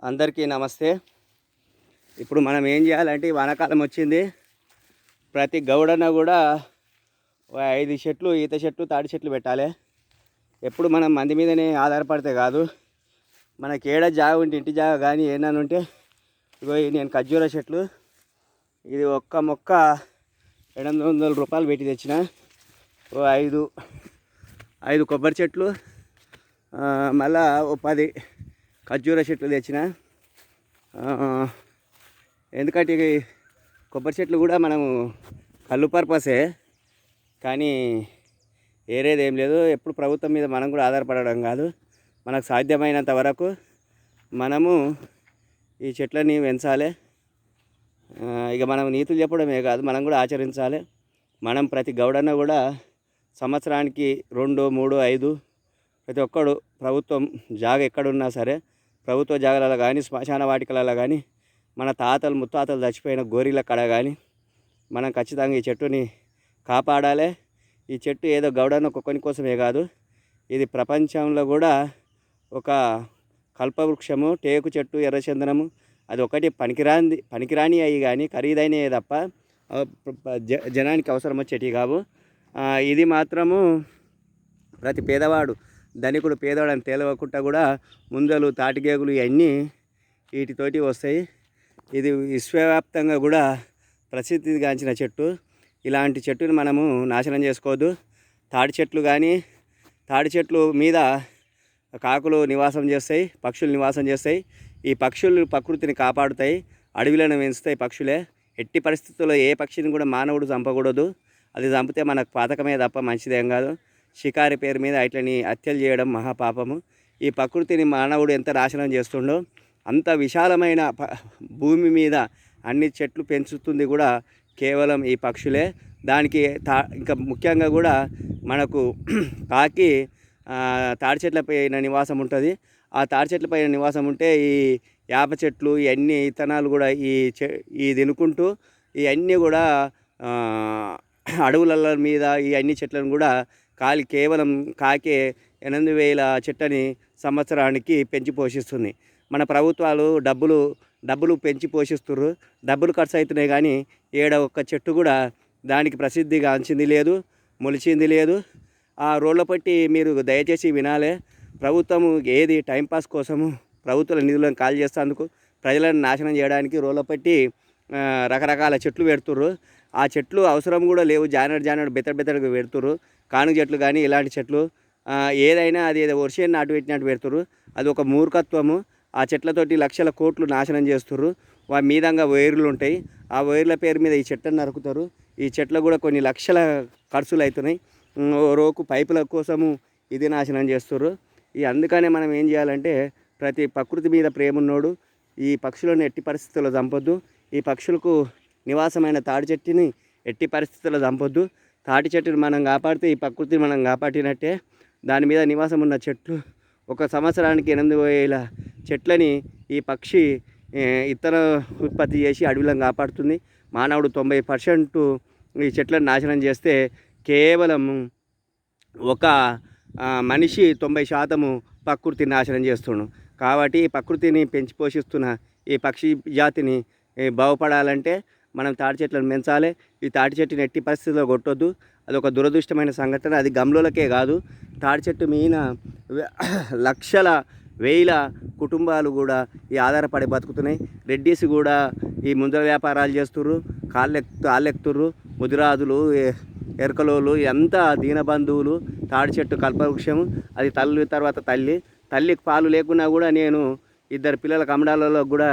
అందరికీ నమస్తే. ఇప్పుడు మనం ఏం చేయాలంటే వానాకాలం వచ్చింది. ప్రతి గౌడన్న కూడా 5 చెట్లు ఈత చెట్లు తాటి చెట్లు పెట్టాలి. ఎప్పుడు మనం మంది మీదనే ఆధారపడితే కాదు. మనకి ఏడ జాగ ఉంటే ఇంటి జాగ కానీ ఏదైనా ఉంటే ఇగో నేను ఖర్జూర చెట్లు ఇది ఒక్క మొక్క 800 రూపాయలు పెట్టి తెచ్చిన. 5 కొబ్బరి చెట్లు మళ్ళా 10 ఖర్జూర చెట్లు తెచ్చిన. ఎందుకంటే కొబ్బరి చెట్లు కూడా మనము కళ్ళు పర్పసే, కానీ ఏరేది ఏం లేదు. ఎప్పుడు ప్రభుత్వం మీద మనం కూడా ఆధారపడడం కాదు. మనకు సాధ్యమైనంత వరకు మనము ఈ చెట్లని పెంచాలి. ఇక మనం నీతులు చెప్పడమే కాదు, మనం కూడా ఆచరించాలి. మనం ప్రతి గౌడన్న కూడా సంవత్సరానికి 2, 3, 5 ప్రతి ఒక్కడు ప్రభుత్వం జాగ ఎక్కడున్నా సరే ప్రభుత్వ జాగాలలో కానీ శ్మశాన వాటికలలో కానీ మన తాతలు ముత్తాతలు చచ్చిపోయిన గోరీల కడ కానీ మనం ఖచ్చితంగా ఈ చెట్టుని కాపాడాలి. ఈ చెట్టు ఏదో గౌడన్న ఒక్కొక్కని కోసమే కాదు, ఇది ప్రపంచంలో కూడా ఒక కల్పవృక్షము. టేకు చెట్టు, ఎర్రచందనము అది ఒకటి పనికిరాని అయ్యి కానీ ఖరీదైనవి తప్ప జనానికి అవసరం వచ్చేటివి కావు. ఇది మాత్రము ప్రతి పేదవాడు ధనికుడు పేదవాడు అని తేలవకుండా కూడా ముందలు తాటిగేగులు ఇవన్నీ వీటితోటి వస్తాయి. ఇది విశ్వవ్యాప్తంగా కూడా ప్రసిద్ధిగాంచిన చెట్టు. ఇలాంటి చెట్టుని మనము నాశనం చేసుకోవద్దు. తాటి చెట్లు మీద కాకులు నివాసం చేస్తాయి, పక్షులు నివాసం చేస్తాయి. ఈ పక్షులు ప్రకృతిని కాపాడుతాయి, అడవిలను పెంచుతాయి. పక్షులే ఎట్టి పరిస్థితుల్లో ఏ పక్షిని కూడా మానవుడు చంపకూడదు. అది చంపితే మనకు పాతకమే తప్ప మంచిదేం కాదు. షికారి పేరు మీద ఇట్లని హత్యలు చేయడం మహాపాపము. ఈ ప్రకృతిని మానవుడు ఎంత నాశనం చేస్తుండో అంత విశాలమైన భూమి మీద అన్ని చెట్లు పెంచుతుంది కూడా కేవలం ఈ పక్షులే. దానికి ఇంకా ముఖ్యంగా కూడా మనకు కాకి తాడి చెట్లపైన నివాసం ఉంటుంది. ఆ తాడి చెట్లపైన నివాసం ఉంటే ఈ వేప చెట్లు ఇవన్నీ ఇత్తనాలు కూడా ఈ తినుకుంటూ ఇవన్నీ కూడా అడవుల మీద ఈ అన్ని చెట్లను కూడా కేవలం కాకే 8,000 చెట్లని సంవత్సరానికి పెంచి పోషిస్తుంది. మన ప్రభుత్వాలు డబ్బులు పెంచి పోషిస్తున్నారు. డబ్బులు ఖర్చు అవుతున్నాయి కానీ ఒక్క చెట్టు కూడా దానికి ప్రసిద్ధిగాంచింది లేదు, మొలిచింది లేదు. ఆ రోడ్ల పట్టి మీరు దయచేసి వినాలే. ప్రభుత్వం ఏది టైంపాస్ కోసము ప్రభుత్వాల నిధులను కాల్ చేసేందుకు ప్రజలను నాశనం చేయడానికి రోడ్ల పట్టి రకరకాల చెట్లు పెడుతుర్రు. ఆ చెట్లు అవసరం కూడా లేవు. జానడు బెత్తడిగా పెడుతుర్రు. కానుగ చెట్లు కానీ ఇలాంటి చెట్లు ఏదైనా అది ఏదో వర్షం నాటు పెట్టినట్టు పెడుతుర్రు. అది ఒక మూర్ఖత్వము. ఆ చెట్లతోటి లక్షల కోట్లు నాశనం చేస్తుర్రు. మీదంగా వైర్లు ఉంటాయి. ఆ వైర్ల పేరు మీద ఈ చెట్లను నరుకుతారు. ఈ చెట్లు కూడా కొన్ని లక్షల ఖర్చులు అవుతున్నాయి. రోకు పైపుల కోసము ఇది నాశనం చేస్తుర్రు. అందుకనే మనం ఏం చేయాలంటే ప్రతి ప్రకృతి మీద ప్రేమ ఉన్నోడు ఈ పక్షులను ఎట్టి పరిస్థితుల్లో చంపొద్దు. ఈ పక్షులకు నివాసమైన తాటి చెట్టుని ఎట్టి పరిస్థితుల్లో చంపొద్దు. తాటి చెట్టుని మనం కాపాడితే ఈ ప్రకృతిని మనం కాపాడినట్టే. దాని మీద నివాసం ఉన్న చెట్లు ఒక సంవత్సరానికి 8,000 చెట్లని ఈ పక్షి ఇతర ఉత్పత్తి చేసి అడవులను కాపాడుతుంది. మానవుడు 90% ఈ చెట్లను నాశనం చేస్తే కేవలం ఒక మనిషి 90% ప్రకృతిని నాశనం చేస్తున్నాడు. కాబట్టి ఈ ప్రకృతిని పెంచి పోషిస్తున్న ఈ పక్షి జాతిని బాగుపడాలంటే మనం తాటి చెట్లను పెంచాలి. ఈ తాటి చెట్టుని ఎట్టి పరిస్థితుల్లో కొట్టొద్దు. అది ఒక దురదృష్టమైన సంఘటన. అది గమ్లోలకే కాదు, తాటి చెట్టు మీద లక్షల వేల కుటుంబాలు కూడా ఈ ఆధారపడి బతుకుతున్నాయి. రెడ్డీస్ కూడా ఈ ముందర వ్యాపారాలు చేస్తుర్రు, కాళ్ళెక్తుర్రు. ముదిరాజులు, ఎరకలోళ్ళు అంతా దీనబంధువులు. తాడి చెట్టు కల్పవృక్షము. అది తర్వాత తల్లికి పాలు లేకున్నా కూడా నేను 2 పిల్లలకు అమ్మడాలలో కూడా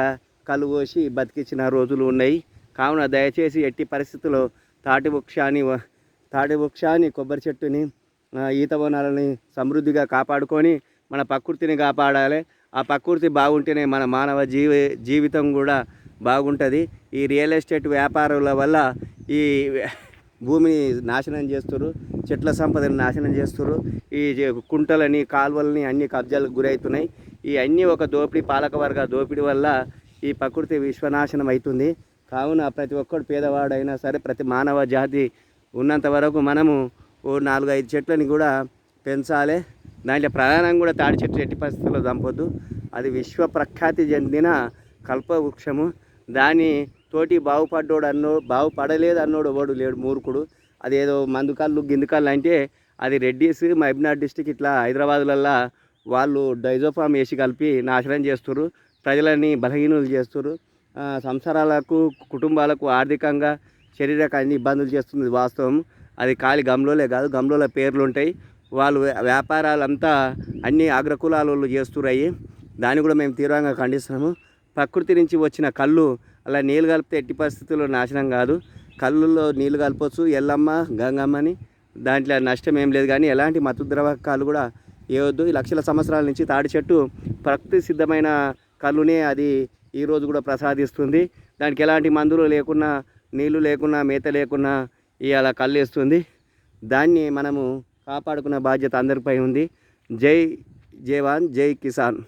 కళ్ళు పోసి బతికించిన రోజులు ఉన్నాయి. కావున దయచేసి ఎట్టి పరిస్థితుల్లో తాటి వృక్షాన్ని కొబ్బరి చెట్టుని ఈత వనాలని సమృద్ధిగా కాపాడుకొని మన ప్రకృతిని కాపాడాలి. ఆ ప్రకృతి బాగుంటేనే మన మానవ జీవితం కూడా బాగుంటుంది. ఈ రియల్ ఎస్టేట్ వ్యాపారుల వల్ల ఈ భూమిని నాశనం చేస్తున్నారు, చెట్ల సంపదను నాశనం చేస్తున్నారు. ఈ కుంటలని కాలువలని అన్ని కబ్జాలకు గురవుతున్నాయి. ఈ అన్నీ ఒక పాలకవర్గ దోపిడీ వల్ల ఈ ప్రకృతి విశ్వనాశనం అవుతుంది. కావున ప్రతి ఒక్కడు పేదవాడైనా సరే ప్రతి మానవ జాతి ఉన్నంత వరకు మనము 4-5 చెట్లని కూడా పెంచాలి. దాంట్లో ప్రధానంగా కూడా తాడి చెట్లు ఎట్టి పరిస్థితుల్లో చంపొద్దు. అది విశ్వ ప్రఖ్యాతి చెందిన కల్పవృక్షము. దాని తోటి బాగుపడలేదు అన్నోడు ఎవడు లేడు, మూర్ఖుడు. అదేదో మందుకళ్ళు గిందుకళ్ళు అంటే అది రెడ్డిస్ మహబూబ్నగర్ డిస్టిక్ ఇట్లా హైదరాబాదులల్లో వాళ్ళు డైజోఫామ్ వేసి కలిపి నాశనం చేస్తుర్రు, ప్రజలని బలహీనులు చేస్తుర్రు, సంసారాలకు కుటుంబాలకు ఆర్థికంగా శారీరక అన్ని ఇబ్బందులు చేస్తుంది వాస్తవం. అది ఖాళీ గమ్లోలే కాదు, గమ్లోల పేర్లు ఉంటాయి. వాళ్ళు వ్యాపారాలంతా అన్ని అగ్రకులాల వాళ్ళు చేస్తురయ్యి. దాన్ని కూడా మేము తీవ్రంగా ఖండిస్తున్నాము. ప్రకృతి నుంచి వచ్చిన కళ్ళు అలా నీళ్ళు కలిపితే ఎట్టి పరిస్థితుల్లో నాశనం కాదు. కళ్ళుల్లో నీళ్ళు కలపవచ్చు, ఎల్లమ్మ గంగమ్మని, దాంట్లో నష్టం ఏం లేదు. కానీ ఎలాంటి మత్తు ద్రవకాలు కూడా వేయవద్దు. ఈ లక్షల సంవత్సరాల నుంచి తాడి చెట్టు ప్రకృతి సిద్ధమైన కళ్ళునే అది ఈరోజు కూడా ప్రసాదిస్తుంది. దానికి ఎలాంటి మందులు లేకున్నా, నీళ్లు లేకున్నా, మేత లేకున్నా ఇవాళ కళ్ళు వేస్తుంది. దాన్ని మనము కాపాడుకున్న బాధ్యత అందరిపై ఉంది. జై జవాన్, జై కిసాన్.